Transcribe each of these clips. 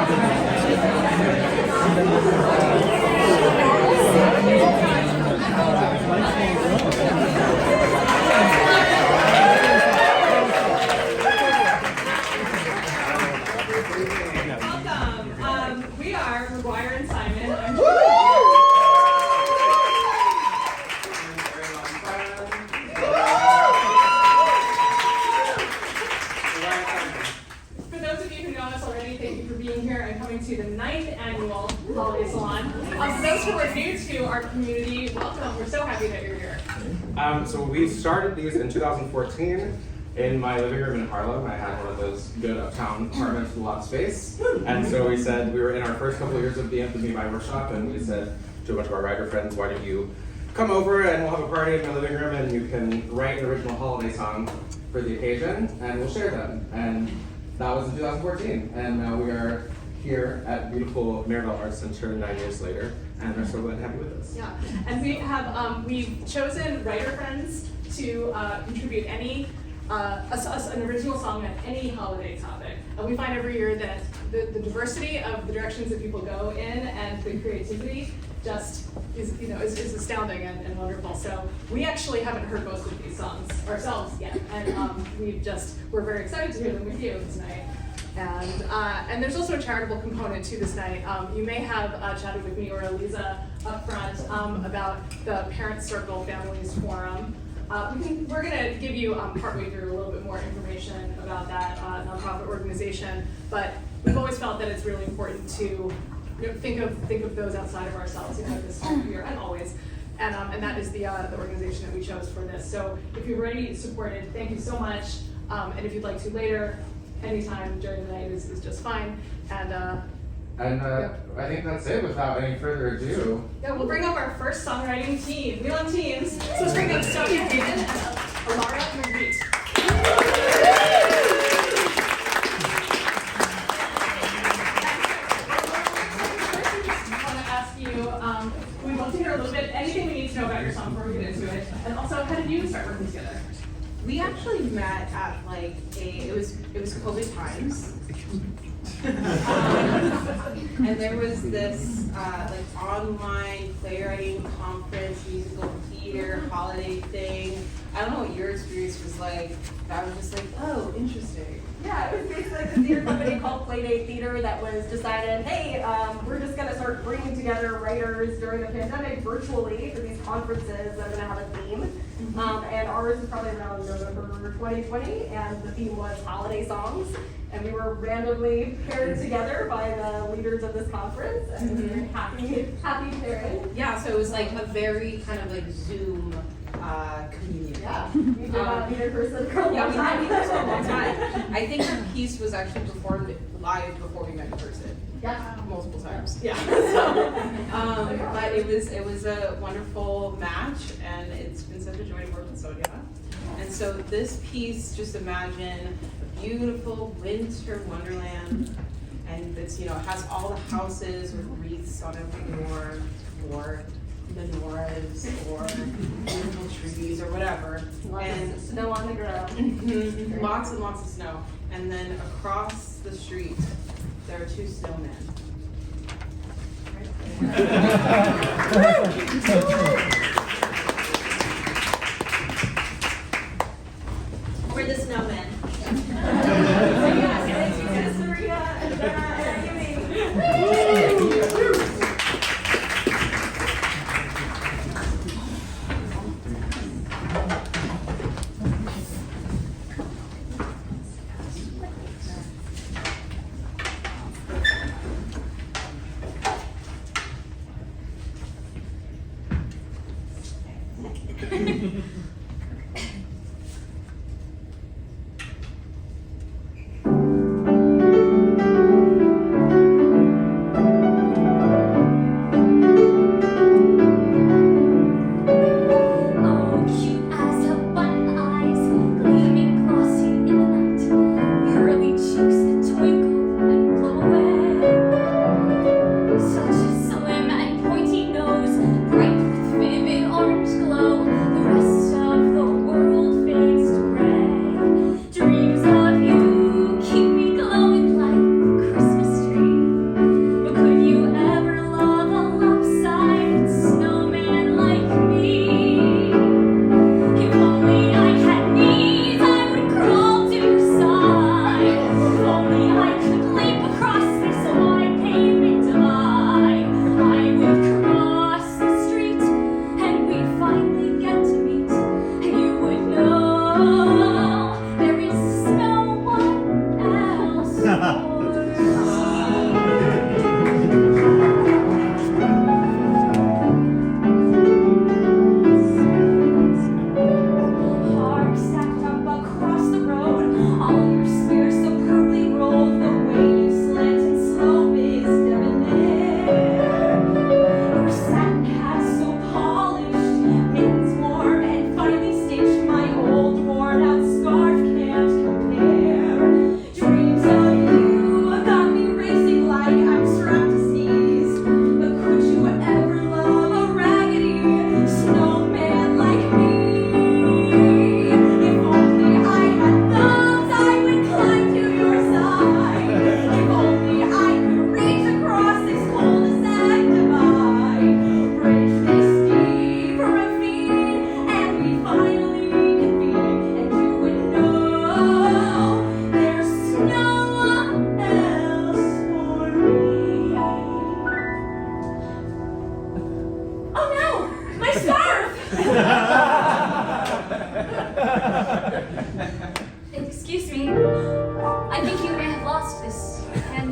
We are McGuire and Simon. I'm For those of you who know us already, thank you for being here and coming to the 9th annual Holiday Salon. For those who are new to our community, welcome. We're so happy that you're here. So we started these in 2014 in my living room in Harlem. I had one of those good uptown apartments with a lot of space. And so we said, we were in our first couple of years of the Anthony My workshop, and we said to a bunch of our writer friends, why don't you come over and we'll have a party in my living room and you can write an original holiday song for the occasion and we'll share them. And that was in 2014. And now we are here at beautiful Maribel Arts Center 9 years later, and are so glad to have you with us. Yeah, and we have we've chosen writer friends to contribute any an original song on any holiday topic. And we find every year that the diversity of the directions that people go in and the creativity just is astounding and wonderful. So we actually haven't heard most of these songs ourselves yet, and we're very excited to hear them with you tonight. And there's also a charitable component to this night. You may have chatted with me or Eliza up front about the Parent Circle Families Forum. We're going to give you partway through a little bit more information about that nonprofit organization, but we've always felt that it's really important to think of those outside of ourselves, this time of year and always. And that is the organization that we chose for this. So if you've already supported, thank you so much. And if you'd like to later, anytime during the night is just fine. I think that's it without any further ado. Yeah, we'll bring up our first songwriting team. We love teams. So let's bring up Sohne and Alara Magritte. We'd love to hear a little bit, anything we need to know about your song before we get into it. And also, how did you start working together? We actually met at it was COVID times. And there was this online playwriting conference, musical theater, holiday thing. I don't know what your experience was like, but I was just like, oh, interesting. Yeah, it was basically a theater company called Playdate Theatre that was decided, hey, we're just going to start bringing together writers during the pandemic virtually for these conferences that are going to have a theme. And ours was probably around November 2020, and the theme was holiday songs. And we were randomly paired together by the leaders of this conference, and we were happy pairing. Yeah, so it was like a very kind of like Zoom community. Yeah, we did not meet in person for a long Yeah, time. we had for a long time. I think the piece was actually performed live before we met in person. Yeah. Multiple times. Yeah. But it was a wonderful match, and it's been such a joy to work with Sohne. And so this piece, just imagine a beautiful winter wonderland, and it's it has all the houses with wreaths on every door, or menorahs, or beautiful trees, or whatever. Lots of snow on the ground. Lots and lots of snow. And then across the street, there are two snowmen. We're the snowmen. Yes, Serena and Jenna and Ayumi.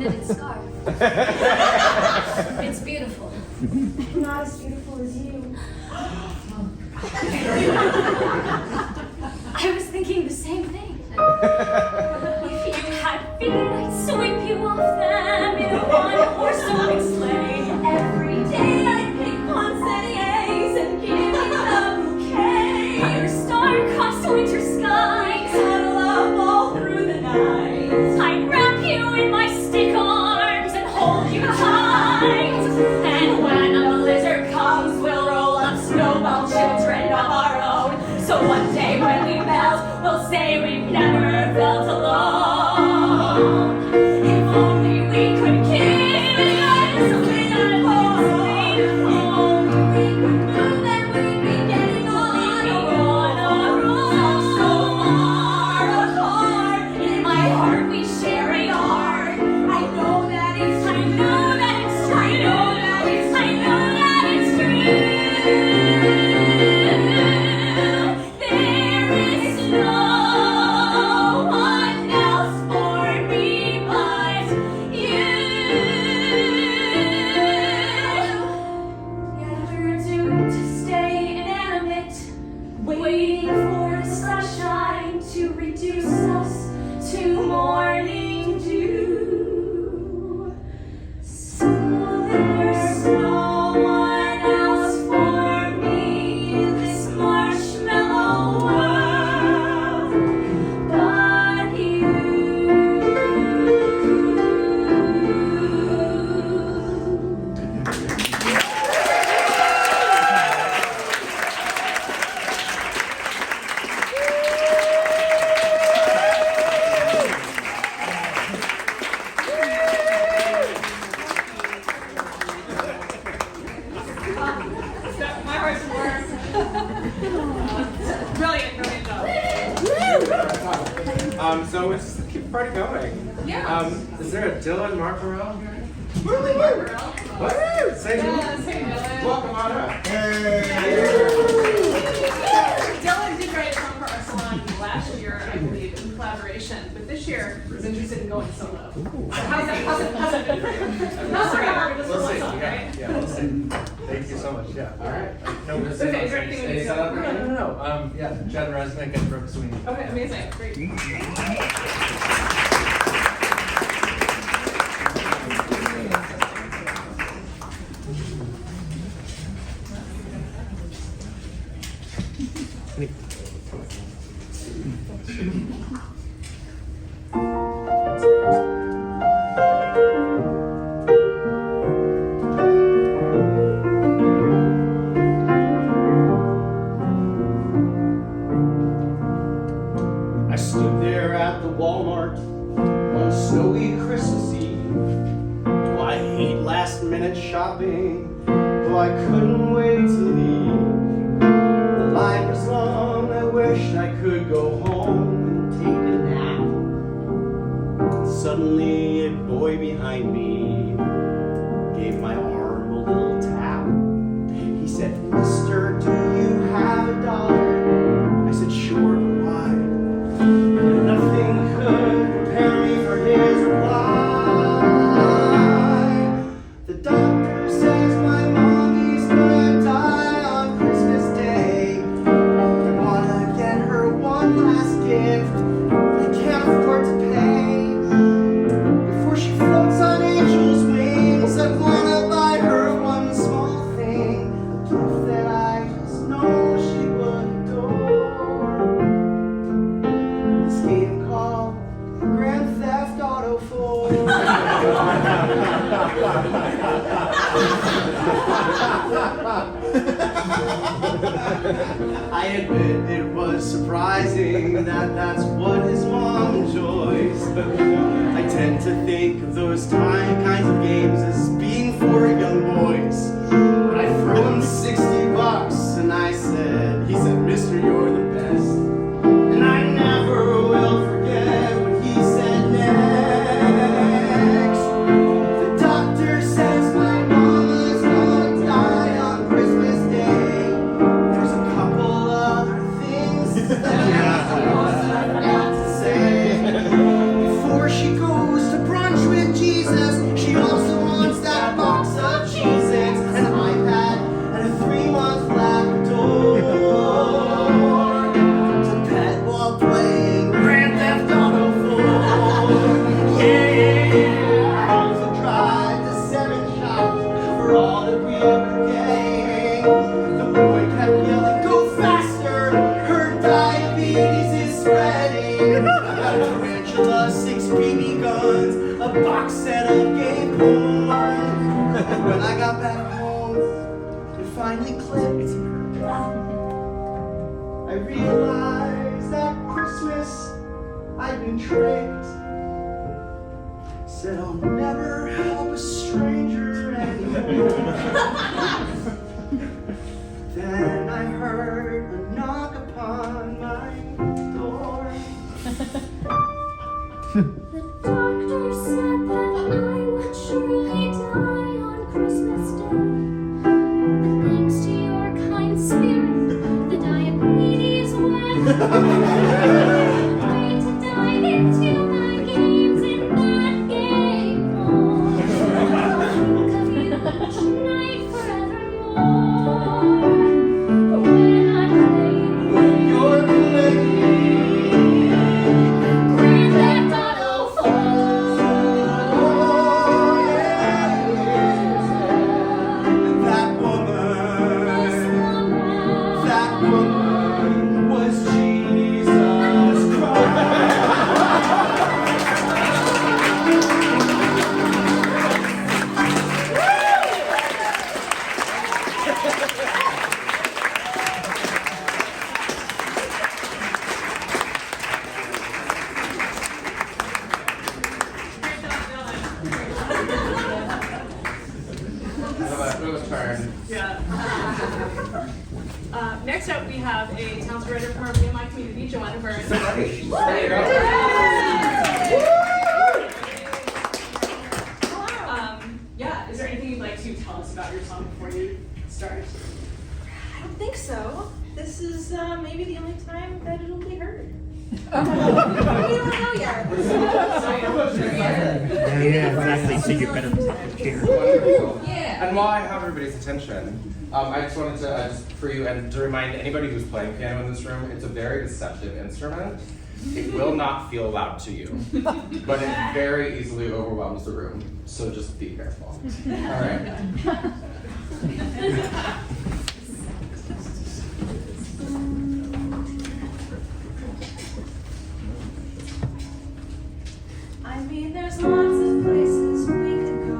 knitted scarf. It's beautiful. Not as beautiful as you. I was thinking the same thing. If you had feet, I'd sweep you off them in a one-horse open sleigh. Every day I'd pick poinsettias and give you a bouquet. Under star-crossed winter skies, cuddle up all through the night. I'd wrap you in my stick arms and hold you tight. And when a blizzard comes, we'll roll up snowball children of our own. So one day when we melt, we'll say we've never felt alone. If only we could kiss without falling. If only we could move, then we'd be getting on a roll. So far apart, in my heart we share a yard. I know that it's true. I know that it's true. I know that it's true. I know that it's true. There is no one else for me but you. Yet we're doomed to stay inanimate, waiting for the sunshine to reduce us to morning dew. So there's no one else for me in this marshmallow world but you. My heart's warm. Brilliant job. So let's just keep the party going. Yeah. Is there a Dylan MarcAurele here? What? Say Yes, hey Dylan. welcome on up. Dylan did write a song for our salon last year, I believe, in collaboration, but this year was interested in going solo. How's that been for you? Not so hard, just for one song, right? Yeah, we'll see. Thank you so much. Yeah. All right. No, Okay, is there anything we need to Set up know? No. Yeah, Jed Resnick and Brooke Sweeney. Okay, amazing, great. I stood there at the Walmart on snowy Christmas Eve. Oh, I hate last minute shopping, though I couldn't wait to leave. The line was long, I wished I could go home and take a nap. Suddenly a boy behind me gave my arm a little tap. He said, "Mister, do you have $1?" I said, "Sure, but why?" Nothing could prepare me for his reply. The doctor says my mommy's gonna die on Christmas Day. I wanna get her one last gift, but I can't afford to pay. Before she floats on angel's wings, I wanna buy her one small thing, a gift that I just know she would adore. This game called Grand Theft Auto 4. I admit it was surprising that that's what his mom enjoys. I tend to think of those kinds of games as being for young boys. But I threw him $60 and he said, "Mister, you're the best." And I never will forget what he said next. The doctor says my mama's gonna die on Christmas Day. There's a couple other things that I forgot to say. Before she goes to brunch with Jesus, ready. A tarantula, 6 BB guns, a box set of gay porn. When I got back home, it finally clicked. I realized that Christmas I'd been tricked. Said I'll never help a stranger anymore. Then I heard a knock upon my door. The doctor said that I would surely die on Christmas Day. But thanks to your kind spirit, the diabetes went away. To dive into my games in that game hall. Think of you each night forevermore. When I play You're playing Grand Theft Auto 4. that woman was Jesus Christ. Turn. Yeah. Next up, we have a talented writer from our BMI community, Joanna Berman. There you go. Yeah, is there anything you'd like to tell us about your song before you start? I don't think so. This is maybe the only time that it'll be heard. We don't know yet. Yeah, exactly. So you better cheer. Wonderful. Yeah. And while I have everybody's attention, I just wanted to, just for you and to remind anybody who's playing piano in this room, it's a very deceptive instrument. It will not feel loud to you, but it very easily overwhelms the room. So just be careful. All right. I mean, there's lots of places we could go.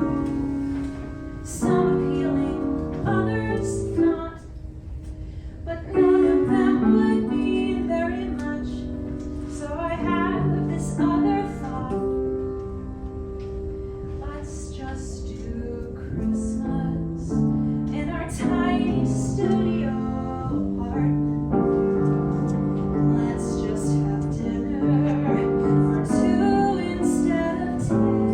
Some appealing, others not. But none of them would mean very much. So I have this other thought. Let's just do Christmas in our tiny studio apartment. Let's just have dinner for two instead of 10.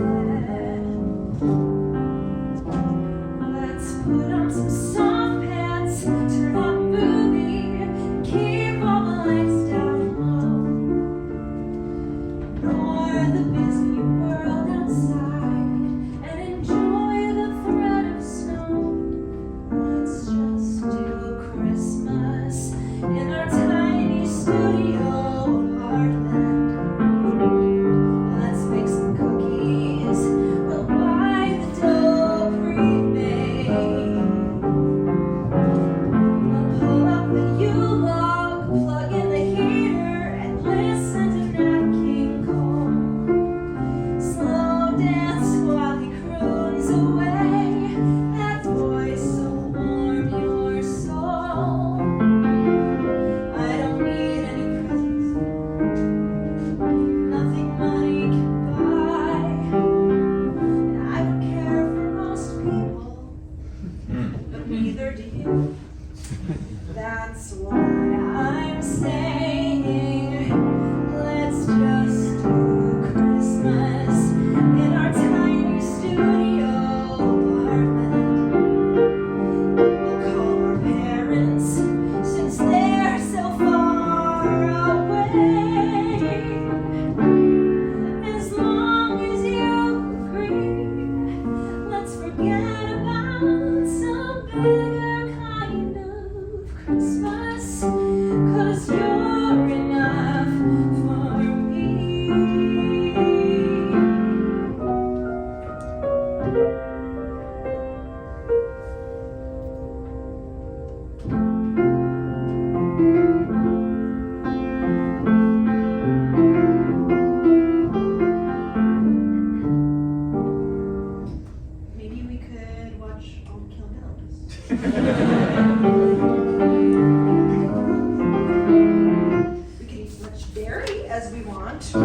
as we want. I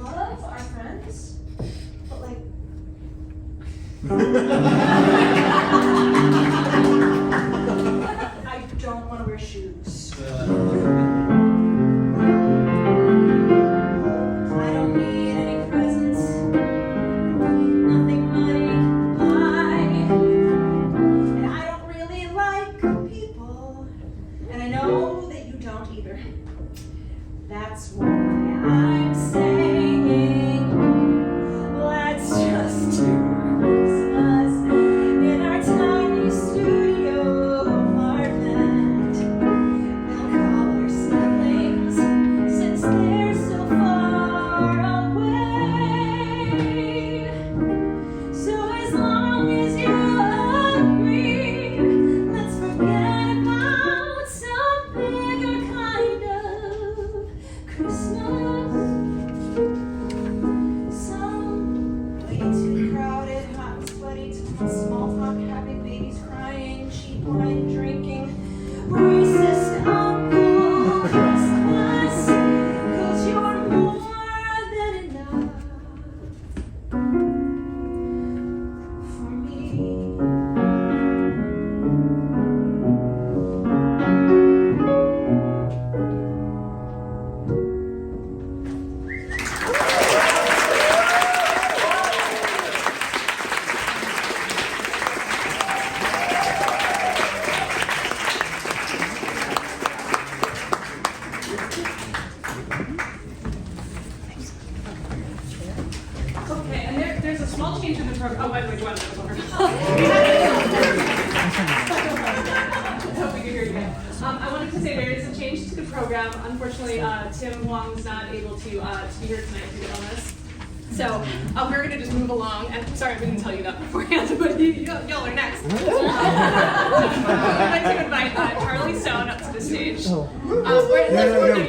love our friends, but like I don't want to wear shoes. I don't need any presents, nothing money can buy. And I don't really like people, and I know that you don't either. That's why I'm saying, let's just do Christmas in our tiny studio apartment. We'll call our siblings since they're so far away. So as long as you agree, let's forget about some bigger kind of Christmas. Some way too crowded, hot and sweaty, too much small talk, having babies crying, cheap wine drinking, racist uncle Christmas, 'cause you're more than enough for me. Okay, and there's a small change in the program. Oh, by the way, Joanna was over. I hope we can hear you guys. I wanted to say there is a change to the program. Unfortunately, Tim Wong was not able to be here tonight due to illness. So we're going to just move along. And sorry, I didn't tell you that beforehand, but y'all are next. I'd like to invite Charlie Sohne up to the stage. No,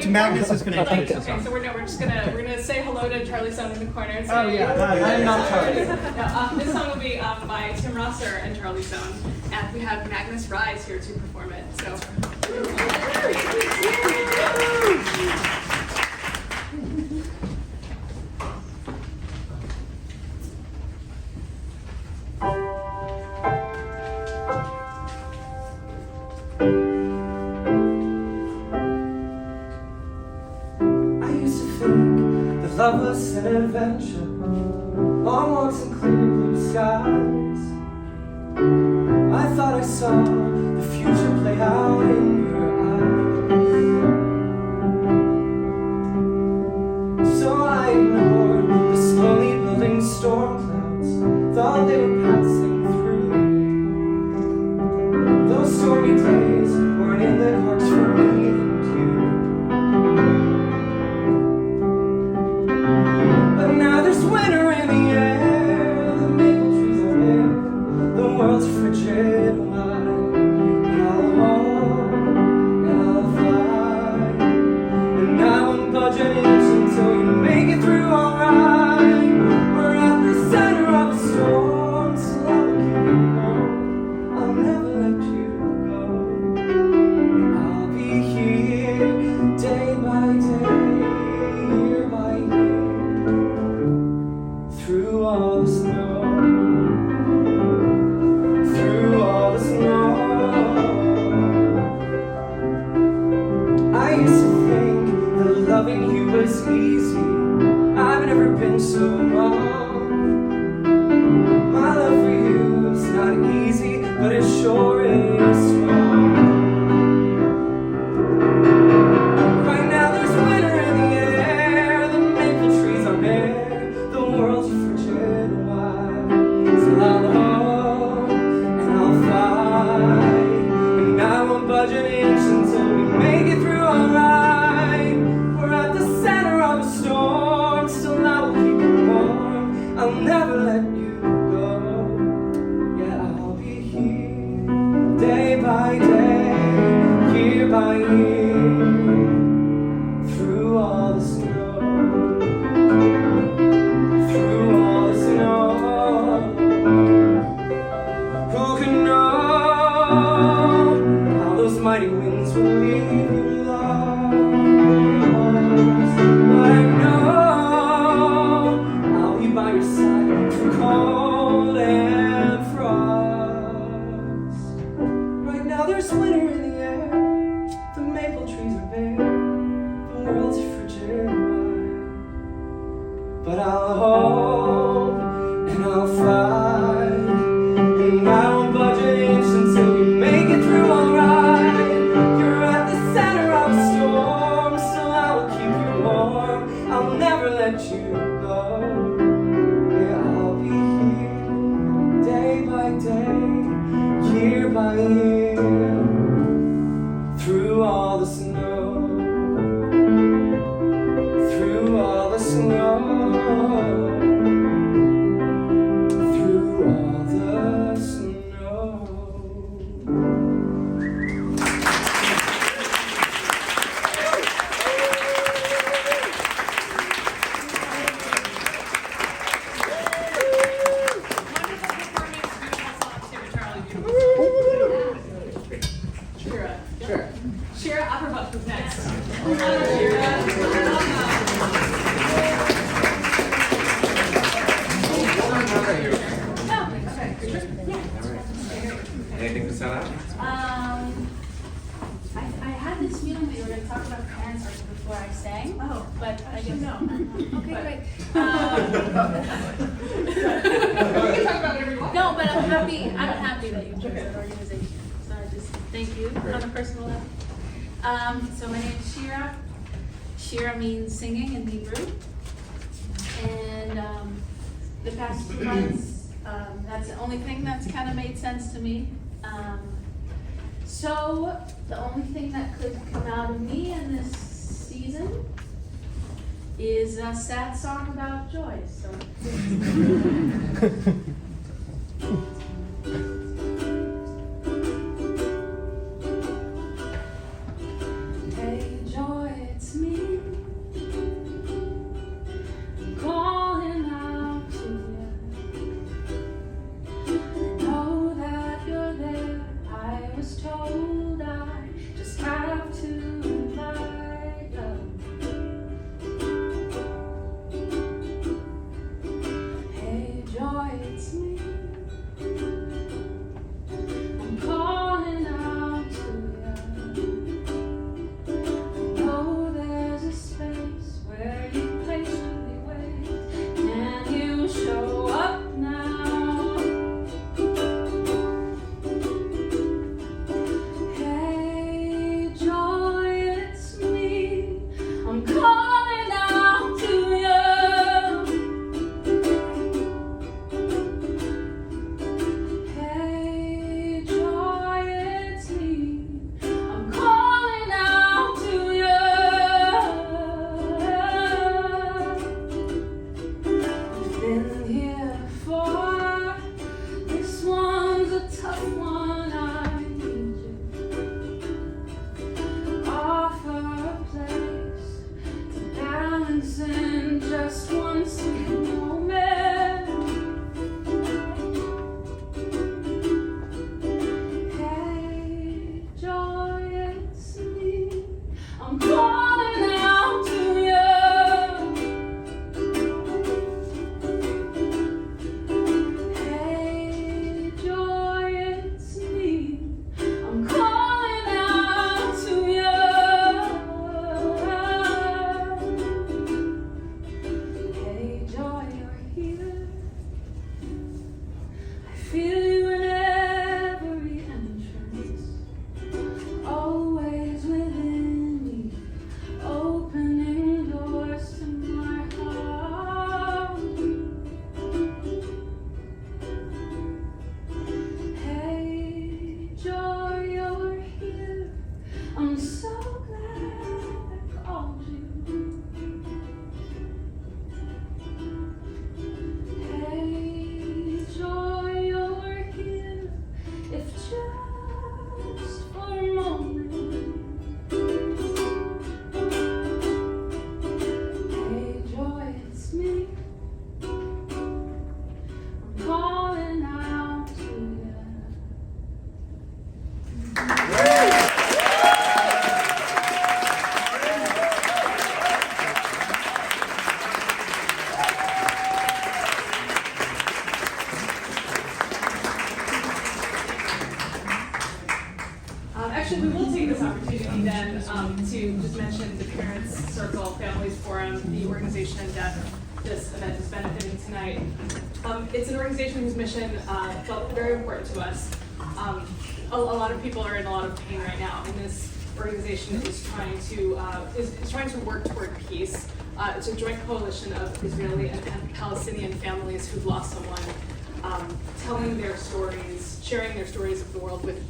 Magnus is going to introduce us. Okay, so we're just gonna say hello to Charlie Sohne in the corner. And say, Oh, yeah. I'm not Charlie. No, this song will be by Tim Rosser and Charlie Sohne, and we have Magnus Riise here to perform it. So. I used to think that love was an adventure, long walks and clear blue skies. I thought I saw the future play out in your eyes. So I ignored the slowly building storm clouds, thought they were passing through. Those stormy days weren't in the cards for me and you. But now there's winter in the air, the maple trees are bare, the world's frigid and wide, and I'll hold and I'll fly, and now I'm budgeting until you make it through alright. We're at the center of a storm, so I will keep you warm, I'll never let you go, and I'll be here day by day, year by year, through all the snow, through all the snow. I used to think that loving you was easy. I've never been so wrong. My love for you is not easy, but it sure is strong. Right now there's winter in the air, the maple trees are bare, the world's frigid and wide. So I'll hold and I'll fight, and now I'm budgeting until we make it through alright. We're at the center of a storm, still I will keep you warm, I'll never let you go. Yeah, I'll be here day by day, year by year, through all the snow, through all the snow. to leave you lost, but I know I'll be by your side through cold and frost. Right now there's winter in the air, the maple trees are bare, the world's frigid white, but I'll hope and I'll fight, and I won't budge an inch until we make it through alright. You're at the center of a storm, so I will keep you warm. I'll never let you go. Yeah, I'll be here day by day, year by year, through all the snow, through all the snow, through all the snow. Shira. Sure. Shira Averbuch was next. Anything to set up? I had this feeling we were going to talk about parents before I sang. Oh, But I didn't know. Okay, great. We can talk about whatever you want. No, but I'm happy that you joined the organization. So I just thank you on a personal level. So my name is Shira. Shira means singing in Hebrew. And the past 2 months, that's the only thing that's kind of made sense to me. So the only thing that could come out of me in this season is a sad song about joy. So. Hey Joy, it's me. I'm calling out to you. I know that you're there. I was told I just have to invite you. Hey Joy, it's me. actually, we will take this opportunity then to just mention the Parents Circle Families Forum, the organization that this event is benefiting tonight. It's an organization whose mission felt very important to us. A lot of people are in a lot of pain right now, and this organization is trying to work toward peace. It's a joint coalition of Israeli and Palestinian families who've lost someone, telling their stories, sharing their stories of the world with,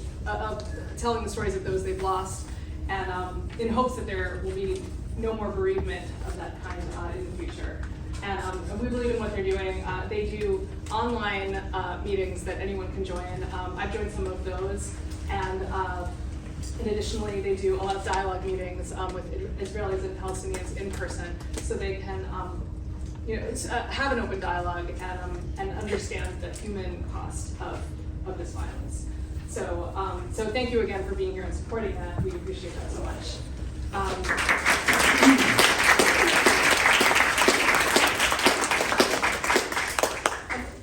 telling the stories of those they've lost, and in hopes that there will be no more bereavement of that kind in the future. And we believe in what they're doing. They do online meetings that anyone can join. I've joined some of those, and additionally, they do a lot of dialogue meetings with Israelis and Palestinians in person, so they can have an open dialogue and understand the human cost of this violence. So, so thank you again for being here and supporting that. We appreciate that so much.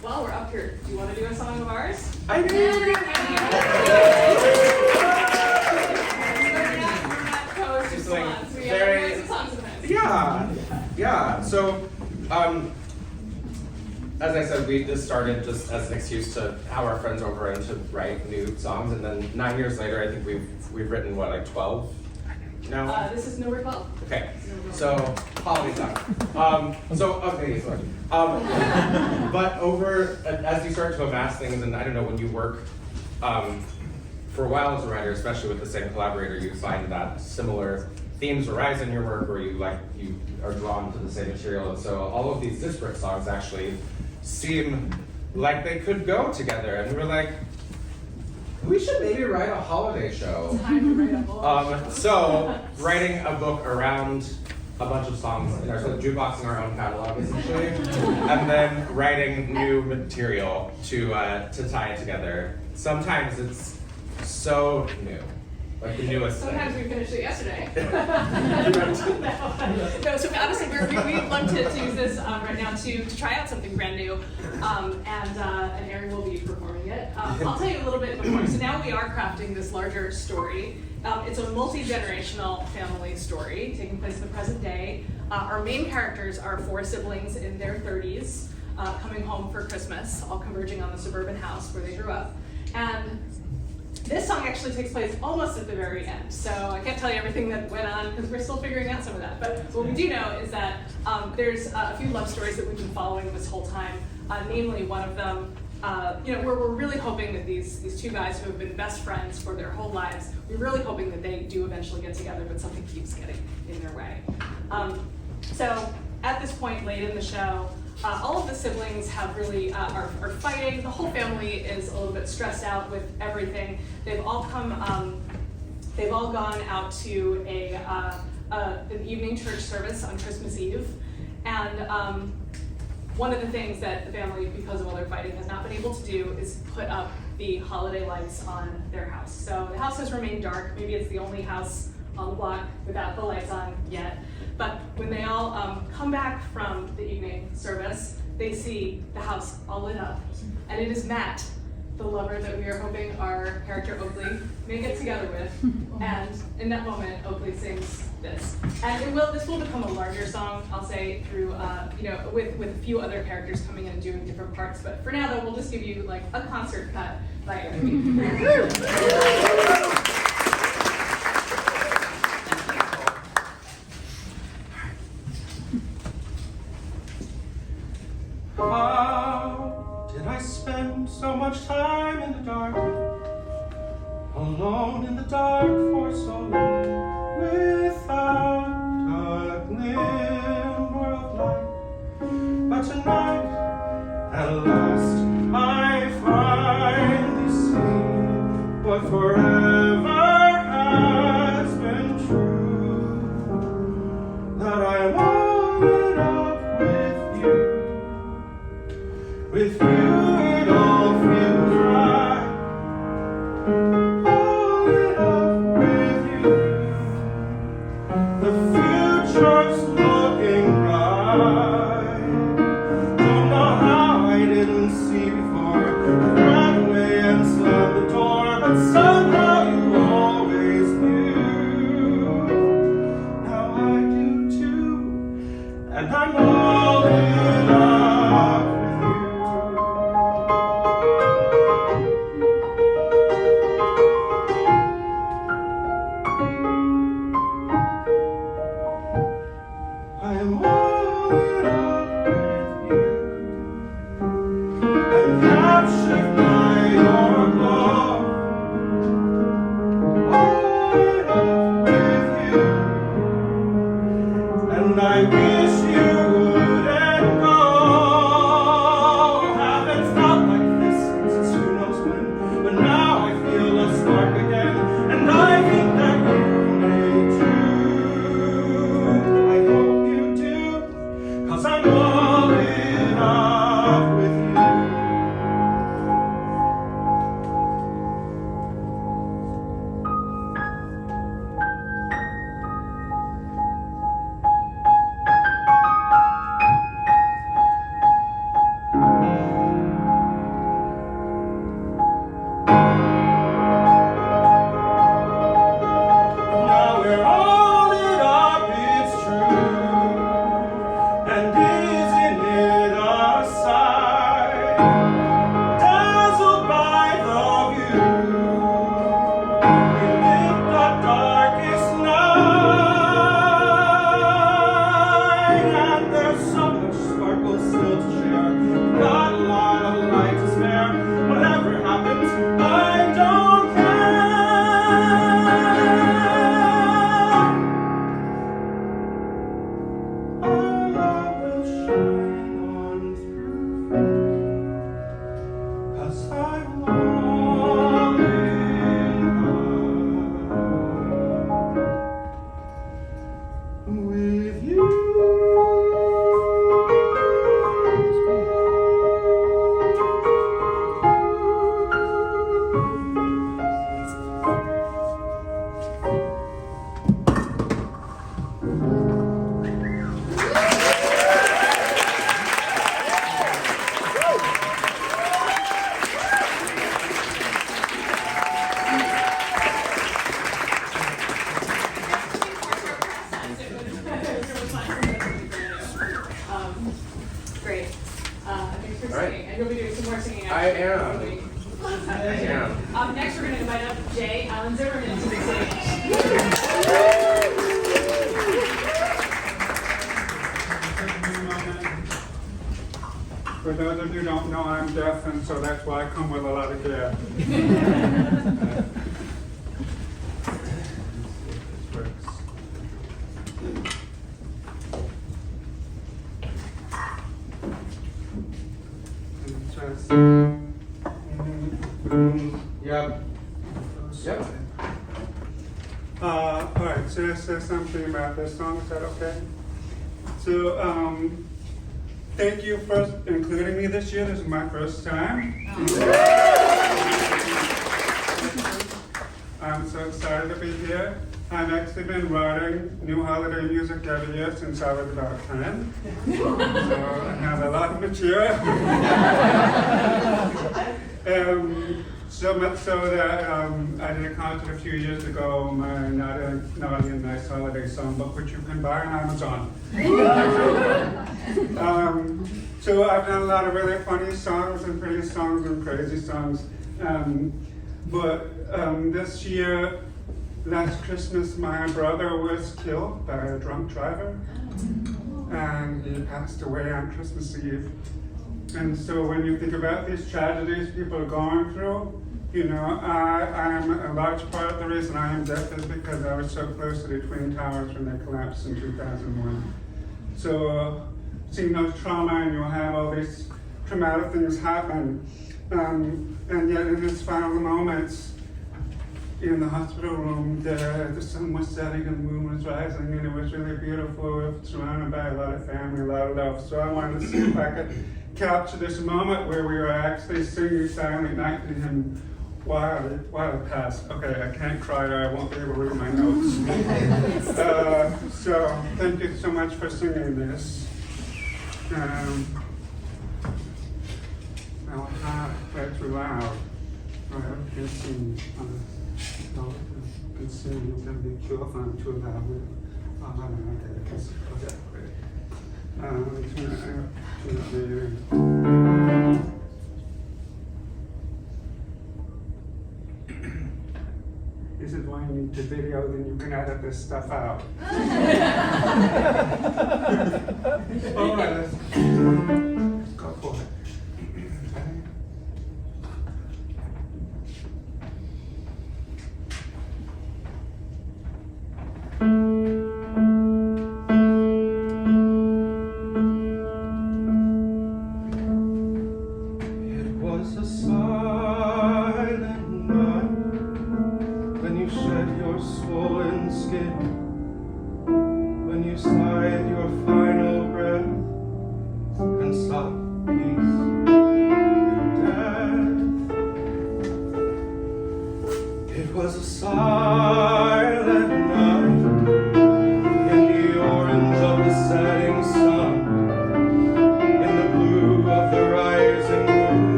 While we're up here, do you want to do a song of ours? I do. Yeah. So, as I said, this started just as an excuse to have our friends over and to write new songs, and then 9 years later, I think we've written what, like 12 now? This is number 12. Okay. So holiday song. But as you start to amass things, and I don't know, when you work for a while as a writer, especially with the same collaborator, you find that similar themes arise in your work, or you are drawn to the same material, and so all of these disparate songs actually seem like they could go together, and we're like, we should maybe write a holiday show. So writing a book around a bunch of songs, so jukeboxing our own catalog essentially, and then writing new material to tie it together. Sometimes it's so new. Like the newest Sometimes thing. we finished it yesterday. No, so honestly, we'd love to use this right now to try out something brand new, and Arri will be performing it. I'll tell you a little bit more. So now we are crafting this larger story. It's a multi-generational family story taking place in the present day. Our main characters are 4 siblings in their 30s, coming home for Christmas, all converging on the suburban house where they grew up. And this song actually takes place almost at the very end, so I can't tell you everything that went on because we're still figuring out some of that. But what we do know is that there's a few love stories that we've been following this whole time. Namely, one of them, we're really hoping that these 2 guys who have been best friends for their whole lives, we're really hoping that they do eventually get together, but something keeps getting in their way. So at this point late in the show, all of the siblings have really are fighting. The whole family is a little bit stressed out with everything. They've all gone out to an evening church service on Christmas Eve, and one of the things that the family, because of all their fighting, has not been able to do is put up the holiday lights on their house. So the house has remained dark. Maybe it's the only house on the block without the lights on yet. But when they all come back from the evening service, they see the house all lit up. And it is Matt, the lover that we are hoping our character Oakley may get together with. And in that moment, Oakley sings this. And this will become a larger song, I'll say, through, with a few other characters coming in and doing different parts. But for now, though, we'll just give you like a concert cut by Ayumi. How did I spend so much time in the dark, alone in the dark for so long, without a glimmer of light? But tonight, at last, I finally see what forever has been true, that I am all in up with you. With you it all feels right, all in love with you. The future's looking bright. Don't know how I didn't see before. Ran away and slammed the door, but somehow you always Next, we're going to invite up Jay Allen Zimmerman to the stage. For those of you who don't know, I'm deaf, and so that's why I come with a lot of gear. Yep. Yep. All right, so let's say something about this song, is that okay? So, thank you for including me this year. This is my first time. I'm so excited to be here. I've actually been writing new holiday music every year since I was about 10. So I have a lot of material. So much so that I did a concert a few years ago, my Naughty and Nice Holiday Songbook, which you can buy on Amazon. So I've done a lot of really funny songs and pretty songs and crazy songs. But this year, last Christmas, my brother was killed by a drunk driver. And he passed away on Christmas Eve. And so when you think about these tragedies people are going through, you know, I am a large part of the reason I am deaf is because I was so close to the Twin Towers when they collapsed in 2001. So seeing those trauma, and you'll have all these traumatic things happen. And yet in his final moments in the hospital room, the sun was setting and the moon was rising, and it was really beautiful, surrounded by a lot of family, a lot of love. So I wanted to see if I could capture this moment where we were actually singing Silent Night to him while it passed. Okay, I can't cry or I won't be able to read my notes. So thank you so much for singing this. Now that's too loud. Right, you can sing. No, you can sing. You can be sure if I'm too loud. This is why you need to video, then you can edit this stuff out. All right, let's go for it.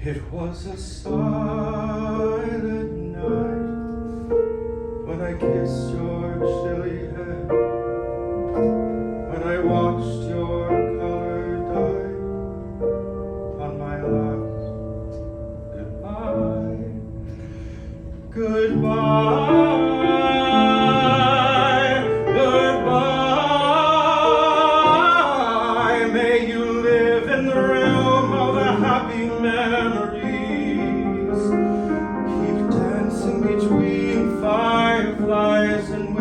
It was a silent night when I kissed your chilly head, when I watched your color die on my last goodbye. Goodbye, goodbye. May you live in the realm of the happy memories. Keep dancing between fireflies and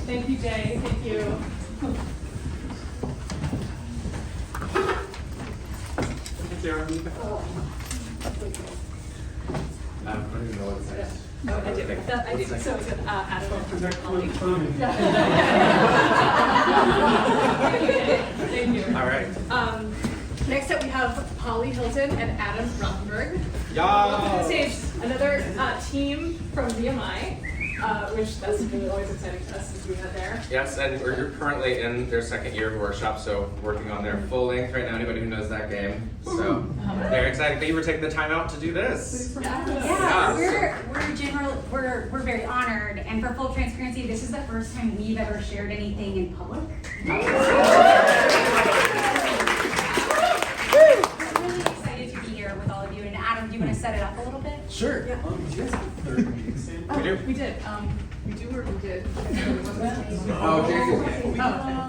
Thank you, Jay. Thank you. I don't even know what it says. Oh, I did. I did. So it's Adam. Thank you. All right. Next up, we have Polly Hilton and Adam Rothenberg. Yeah. Stage another team from VMI, which that's really always exciting to us since we met there. Yes, and we're currently in their second year of workshop, so working on their full length right now. Anybody who knows that game, so very excited. Thank you for taking the time out to do this. Yeah, we're very honored, and for full transparency, this is the first time we've ever shared anything in public. We're really excited to be here with all of you. And Adam, do you want to set it up a little bit? Sure. Yeah. Do you guys have third music stand? We do. We did. We do or we did. Oh, Jason's game.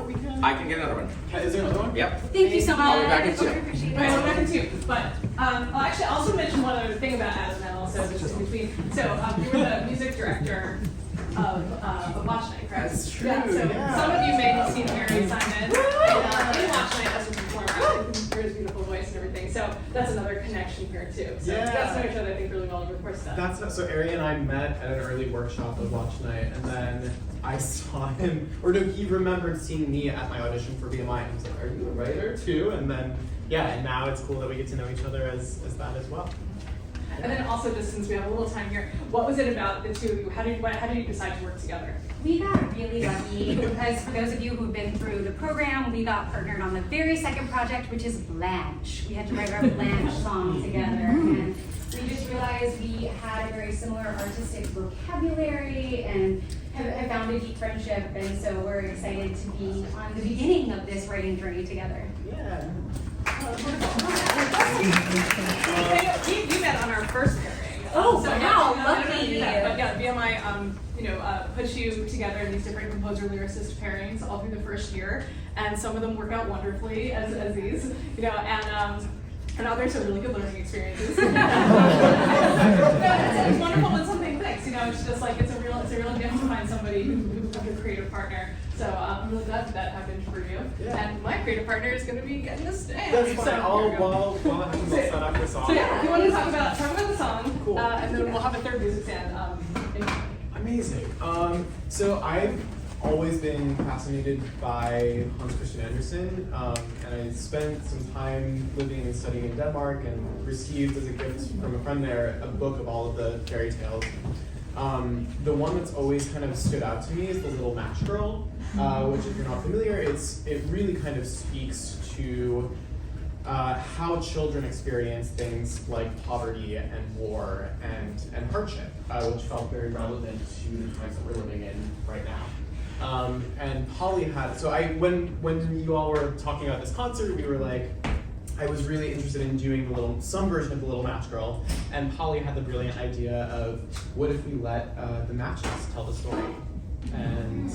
We can. I can get another one. Is there another one? Yep. Thank you so much. I'll be back in two. I appreciate it. Right, I'm back in two. But I'll actually also mention one other thing about Adam and also just in between. So you were the music director of Watch Night, correct? That's true, Yeah. So yeah. some of you may have seen Arri Simon in Watch Night as a performer. I can hear his beautiful voice and everything. So that's another connection here too. So Yeah. that's another show that I think really well over the course of that. So Arri and I met at an early workshop of Watch Night, and then I saw him, or no, he remembered seeing me at my audition for BMI, and he was like, "Are you a writer too?" And then, yeah, and now it's cool that we get to know each other as that as well. And then also, just since we have a little time here, what was it about the two of you? How did you decide to work together? We got really lucky because for those of you who've been through the program, we got partnered on the very second project, which is Blanche. We had to write our Blanche song together, and we just realized we had a very similar artistic vocabulary and have found a deep friendship, and so we're excited to be on the beginning of this writing journey together. Yeah. We met on our first pairing. Oh, so wow, I don't know if you did that, but yeah, BMI, puts you together in these different composer-lyricist pairings all through the first year, and some of them work out wonderfully as these, and others are really good learning experiences. It's wonderful when something clicks, it's just like it's a real gift to find somebody who's a good creative partner. So I'm really glad that happened for you. Yeah. And my creative partner is going to be getting this stand. That's fine. So, I'll here we go. set up the song. So yeah, if you want to talk about the song, Cool. and then we'll have a third music stand. Amazing. So I've always been fascinated by Hans Christian Andersen, and I spent some time living and studying in Denmark and received as a gift from a friend there a book of all of the fairy tales. The one that's always kind of stood out to me is The Little Match Girl, which if you're not familiar, it really kind of speaks to how children experience things like poverty and war and hardship, which felt very relevant to the times that we're living in right now. And Polly had, so when you all were talking about this concert, we were like, I was really interested in doing some version of The Little Match Girl, and Polly had the brilliant idea of, what if we let the matches tell the story? And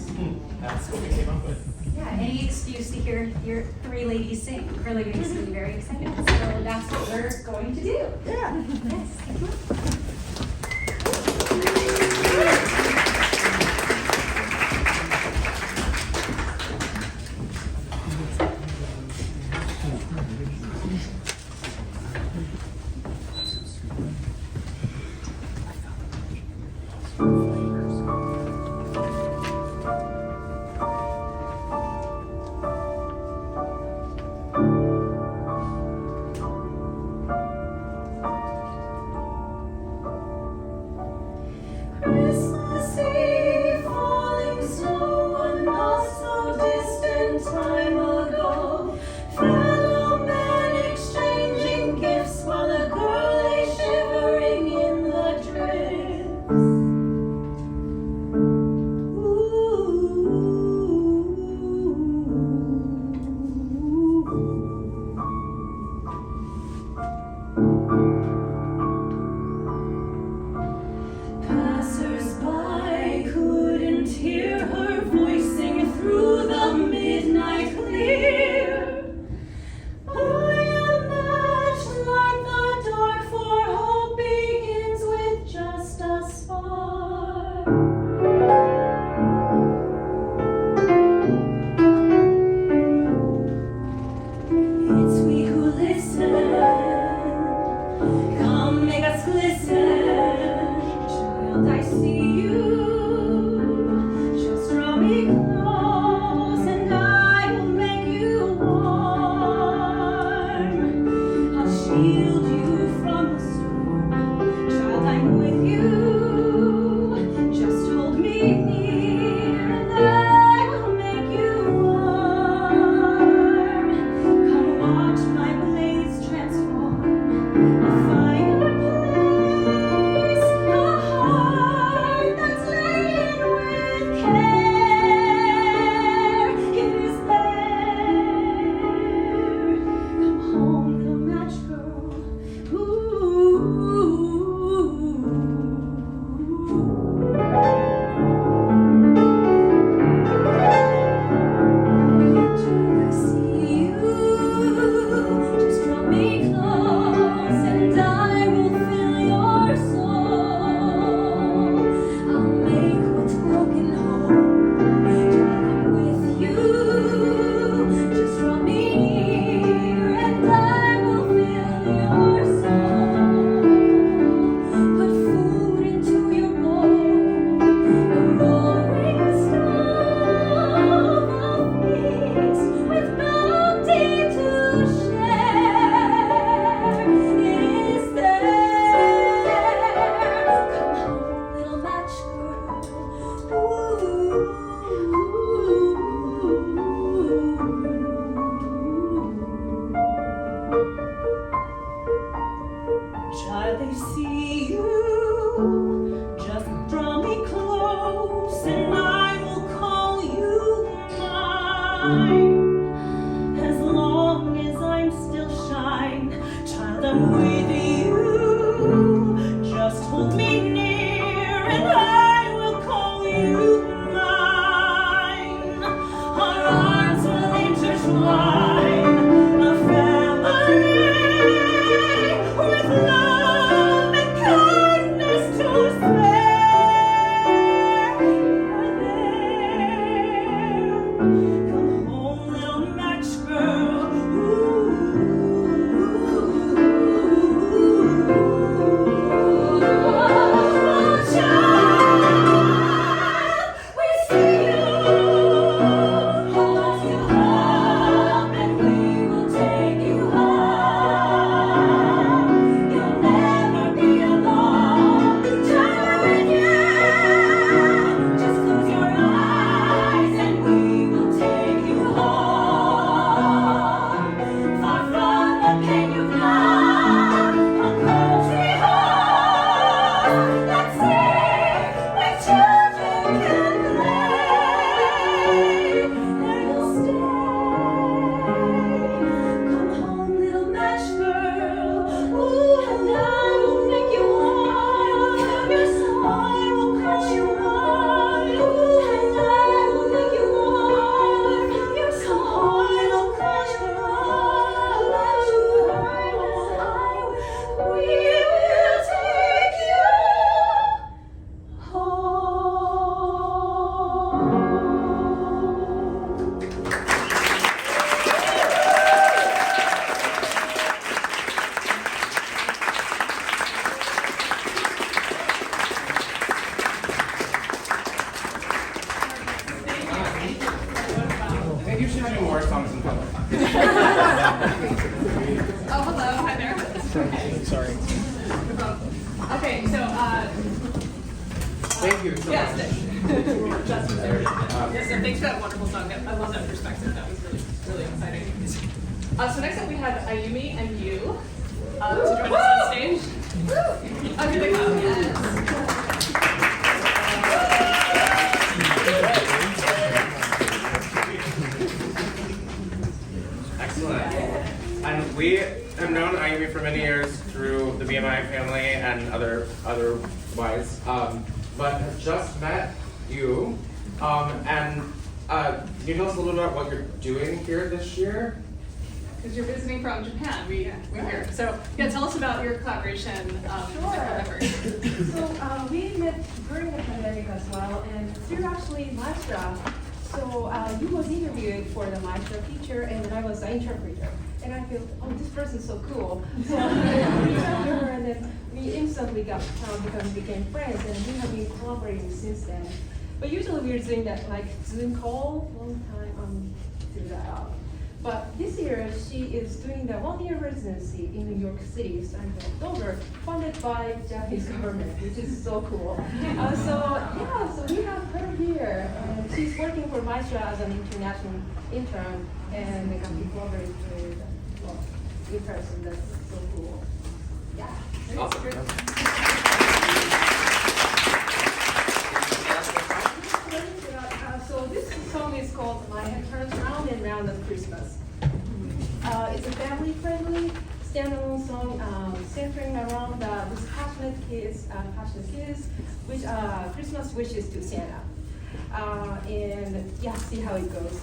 that's what we came up with. Yeah, any excuse to hear your three ladies sing really makes me very excited. So that's what we're going to do. Yeah. Yes. mine. As long as I'm still shine, child, I'm with you. Just hold me near and I will call you mine. Our arms will intertwine, a family with love and kindness to spare. Come home, little match girl. You should do more songs in public. Oh, hello, hi there. Sorry. Okay, so, Thank you so yes, much. Justin there. Yes, so thanks for that wonderful song. I love that perspective. That was really, really exciting. So next up we have Ayumi and you to join us on stage. Oh, here they come. Yes. Excellent. And we have known Ayumi for many years through the BMI family and otherwise, but have just met you. Can you tell us a little bit about what you're doing here this year? Because you're visiting from Japan, we're here. So yeah, tell us about your collaboration effort. So we met during the pandemic as well, and through actually Maestra. So you was interviewed for the Maestra feature, and I was the interpreter. And I felt, oh, this person's so cool. So we talked to her, and then we instantly got became friends, and we have been collaborating since then. But usually we're doing that like Zoom call, long time through that. But this year, she is doing the one-year residency in New York City starting in October, funded by Japanese government, which is so cool. So we have her here. She's working for Maestra as an international intern, and they can be collaborating with, in person. That's so cool. Yeah. Awesome. So this song is called My Head Turns Round and Round at Christmas. It's a family-friendly, standalone song centering around these passionate kids, which Christmas wishes to Santa. And yeah, see how it goes.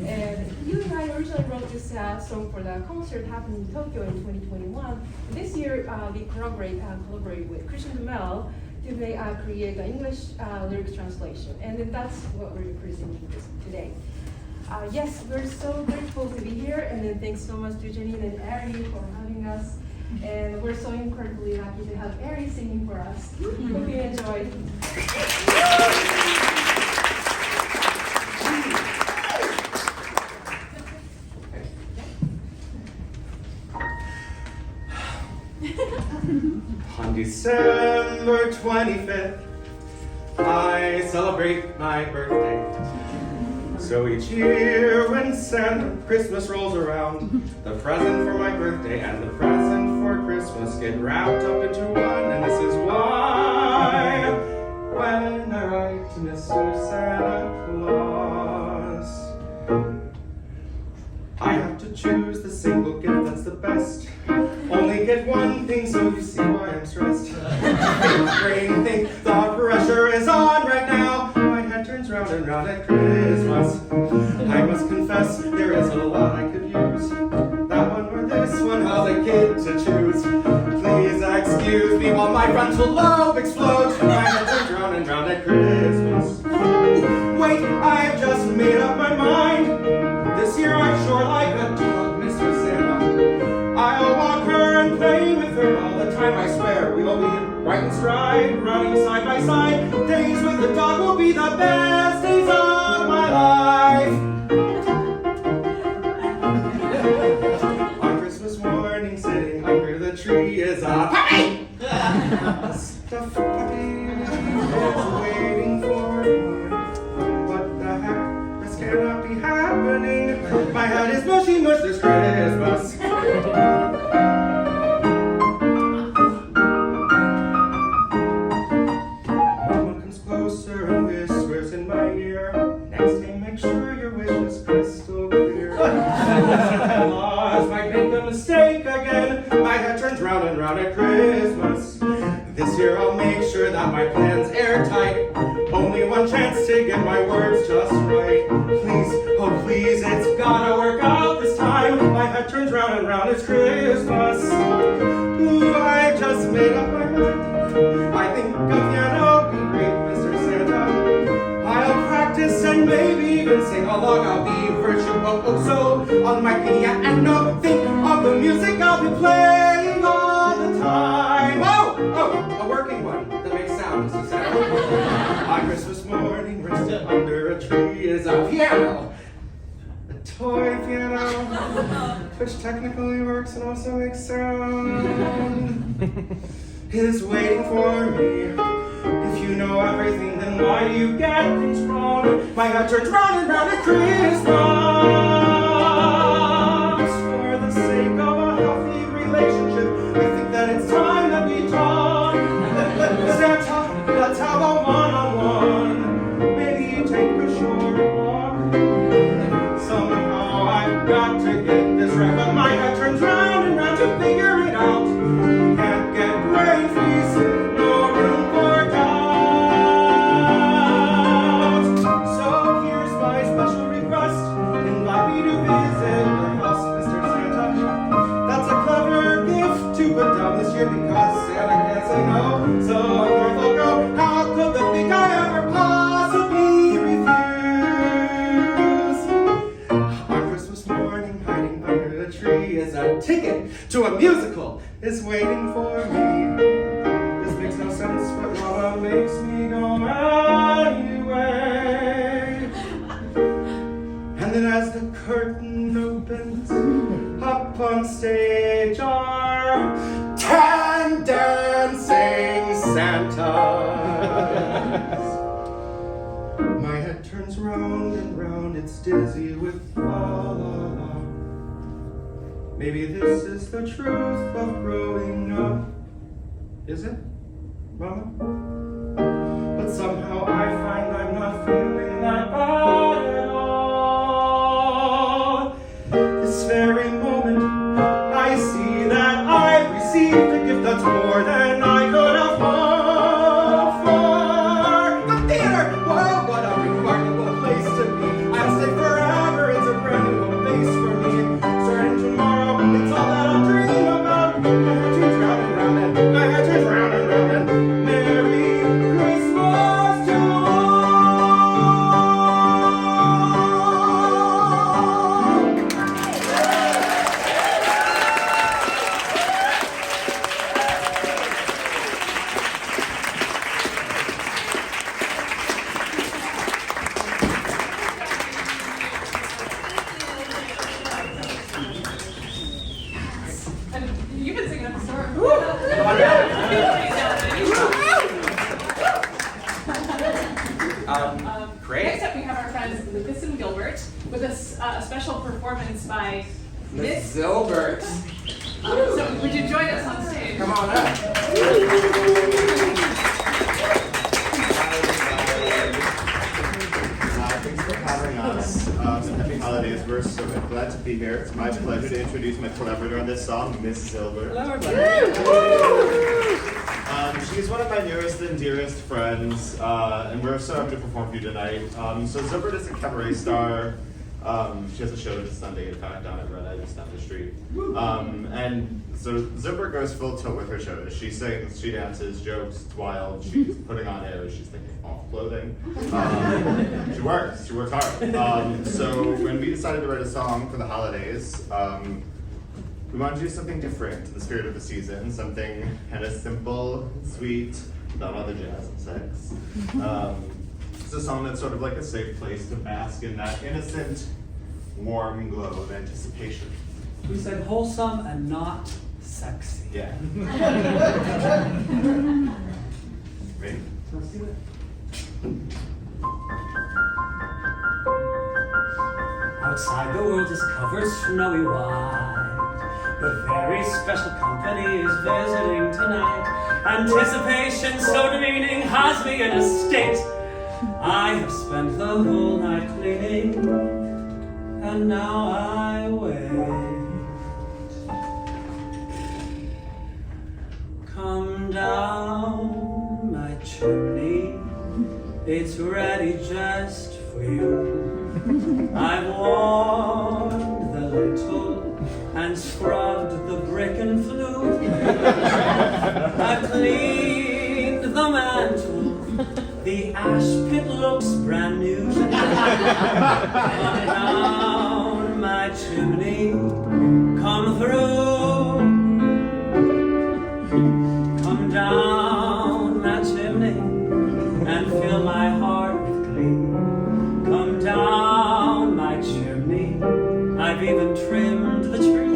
And you and I originally wrote this song for the concert happening in Tokyo in 2021. This year, we collaborate with Christian Demel to create an English lyrics translation. And then that's what we're presenting today. Yes, we're so grateful to be here, and then thanks so much to Janine and Arri for having us. And we're so incredibly lucky to have Arri singing for us. Hope you enjoy. On December 25th, I celebrate my birthday. So each year when Santa Christmas rolls around, the present for my birthday and the present for Christmas get wrapped up into one, and this is why when I write to Mr. Santa Claus, raining, so you see why I'm stressed. It's raining, the pressure is on right now. My head turns round and round at Christmas. I must confess, there isn't a lot I could use. That one or this one, how's a kid to choose? Please excuse me while my frontal lobe explodes. My head turns round and round at Christmas. Wait, I've just made up my mind. This year I sure like a dog, Mr. Santa. I'll walk her and play with her all the time, I swear. We'll be right in stride, running side by side. Days with the dog will be the best days of my life. On Christmas morning, sitting under the tree is a puppy! A stuffed puppy is waiting for me. What the heck? This cannot be happening. My head is mushy mush this Christmas. Mama comes closer and whispers in my ear. Next day, make sure your wish is crystal clear. Laws might make a mistake again. My head turns round and round at Christmas. This year I'll make sure that my plan's airtight. Only one chance to get my words just right. Please, oh please, it's gotta work out this time. My head turns round and round, it's Christmas. Ooh, I just made up my mind. I think a piano be great, Mr. Santa. I'll practice and maybe even sing along. I'll be virtuoso on my piano. Think of the music I'll be playing all the time. Oh, a working one that makes sound, Mr. Santa. On Christmas morning, rested under a tree is a piano. A toy piano, which technically works and also makes sound, is waiting for me. If you know everything, then why do you get things wrong? My head turns round and round at Christmas. For the sake of a healthy relationship, I think that it's time that we talk. Santa, let's have a one-on-one. Maybe take a short walk. Somehow I've got to get this right, but my head turns round and round to figure it out. Can't get brain freeze, no room for doubt. So here's my special request. Invite me to visit your house, Mr. Santa. That's a clever gift to put down this year because Santa can't say no. So north I'll go. How could the big guy ever possibly refuse? On Christmas morning, hiding under the tree is a ticket to a musical is waiting for me. This makes no sense, but Mama makes me go anyway. And then as the curtain opens, up on stage are 10 dancing Santas. My head turns round and round, it's dizzy with la la la. Maybe this is the truth of growing up. Is it, Mama? But somehow I find I'm not feeling that bad at all. This very moment, I see that I've received a gift that's more than I could have hoped for. The theater! Whoa, what a remarkable place to be. I'll stay forever, it's a brand new home base for me. Starting tomorrow, it's all that I'll dream about. My head turns round and round and my head turns round and round and Merry Christmas to all. And you've been singing up a storm. Great. Next up, we have our friends Lucas and Gilbert with a special performance by Miss. Zilbert. So, would you join us on stage? Come on up. Thanks for having having us. Happy holidays. We're so glad to be here. It's my pleasure to introduce my collaborator on this song, Miss Silver. Hello, everybody. She's one of my nearest and dearest friends, and we're so happy to perform for you tonight. So Zipper is a cabaret star. She has a show this Sunday, in fact, down at Red Eye, just down the street. And so Zipper goes full tilt with her shows. She sings, she dances, jokes, it's wild. She's putting on airs, she's taking off clothing. She works hard. So when we decided to write a song for the holidays, we wanted to do something different in the spirit of the season, something kind of simple, sweet, without all the jazz and sex. It's a song that's sort of like a safe place to bask in that innocent, warm glow of anticipation. We said wholesome and not sexy. Yeah. Ready? Let's do it. Outside the world is covered snowy white, but very special company is visiting tonight. Anticipation so demeaning has me in a state. I have spent the whole night cleaning, and now I wait. Come down my chimney, it's ready just for you. I've warmed the lintel and scrubbed the brick and flue. I've cleaned the mantle, the ash pit looks brand new. Come down my chimney, come through. Come down my chimney and fill my heart with glee. Come down my chimney, I've even trimmed the tree.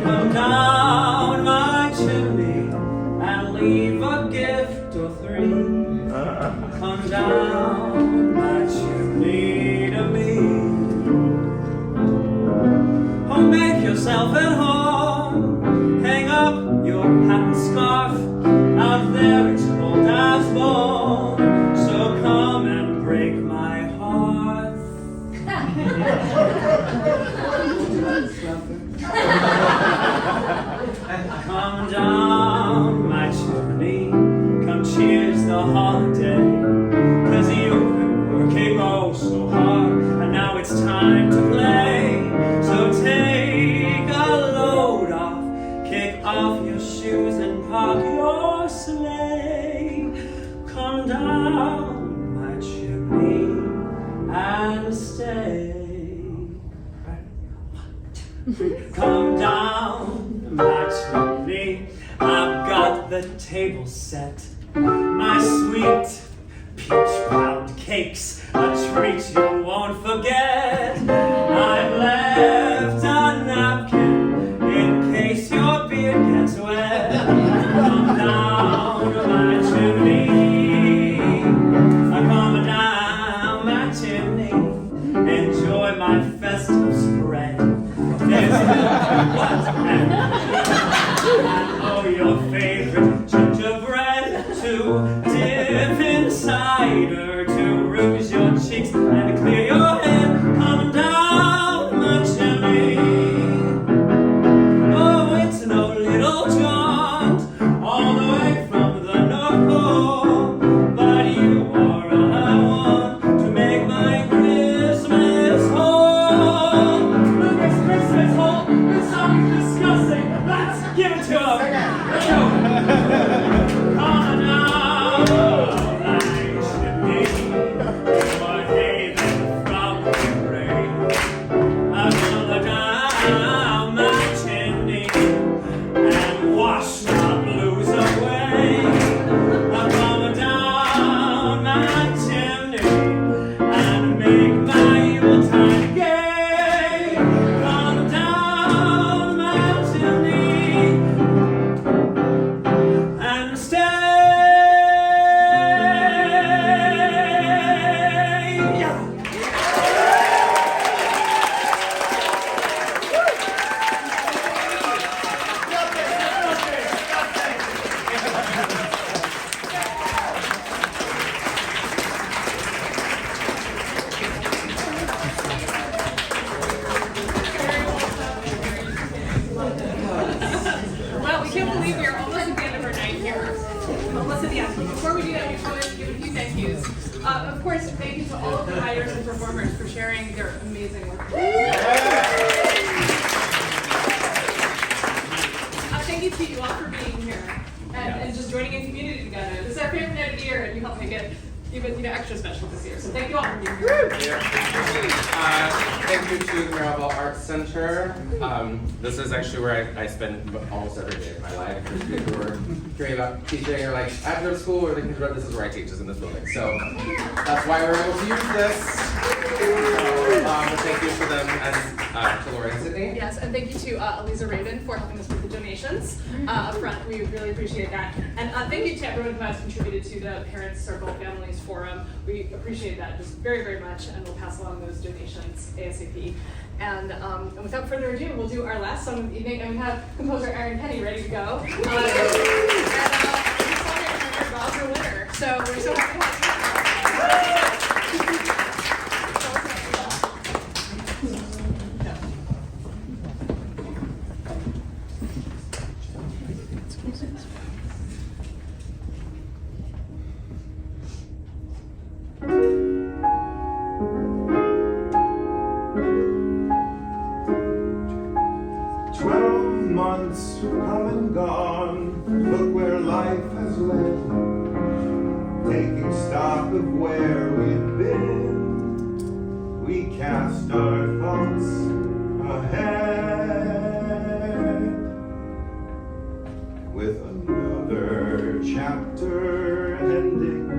Come down my chimney and leave a gift or three. Come down my chimney to me. Oh, make yourself at home. Hang up your hat and scarf. Out there it's cold as bone. So come and break my heart. Come down my chimney. Come cheers the holiday. 'Cause you've been working oh so hard, and now it's time to play. So take a load off, kick off your shoes and park your sleigh. Come down my chimney and stay. Come down my chimney, I've got the table set. My sweet peach pound cakes, a treat you won't forget. I've left a napkin in case your beard gets wet. Come down my chimney, come down my chimney, enjoy my festive spread. There's what and oh, your favorite gingerbread to dip in cider, to rouge your cheeks and clear your head. Come down my chimney. Oh, it's no little jaunt all the way from the North Pole, but you are all I want to make my Christmas whole. Look, it's Christmas whole. This song is disgusting. Let's give it to him. Let's go. course, thank you to all of the writers and performers for sharing their amazing work. Thank you to you all for being here and just joining in community together. This is our favorite night of the year, and you helped make it even extra special this year. So thank you all for being here. Thank you to the Mirabel Arts Center. This is actually where I spend almost every day of my life. There's people who are hearing about teaching or like I go to school or thinking about this is where I teach, is in this building. So that's why we're able to use this. But thank you for them and to Laura and Sydney. Yes, and thank you to Eliza Raven for helping us with the donations up front. We really appreciate that. And thank you to everyone who has contributed to the Parents Circle Families Forum. We appreciate that just very, very much, and we'll pass along those donations ASAP. And without further ado, we'll do our last song of the evening, and we have composer Aaron Penny ready to go. And this song is Rob's a winner. So we're so happy to have you. 12 months come and gone, look where life has led. Taking stock of where we've been, we cast our thoughts ahead. With another chapter ending,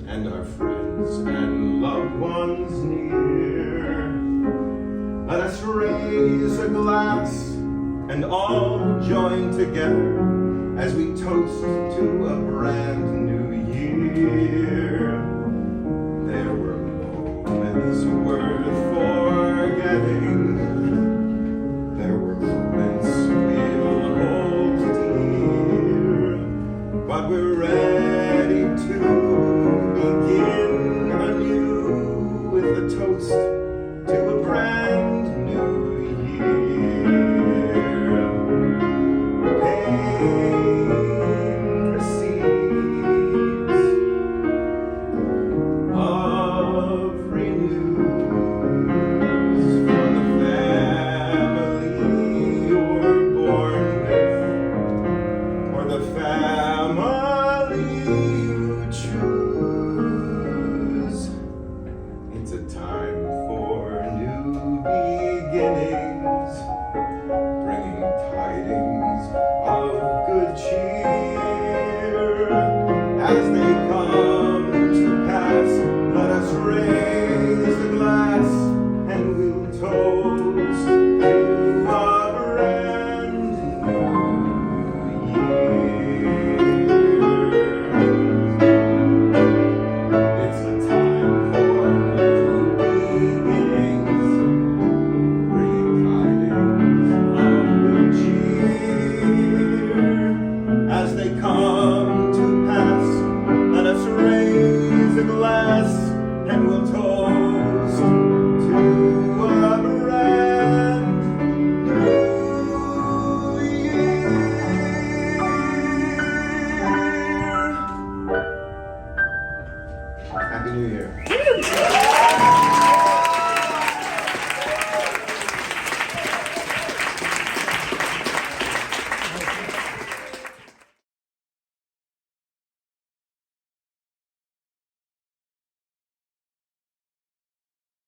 and our friends and loved ones near, let us raise a glass and all join together as we toast to a brand new year. There were moments worth forgetting. There were moments we'll hold dear. But we're ready to begin anew with a toast to a brand new year. Pain receives every news from the family you're born with, or the family you choose. It's a time for new beginnings.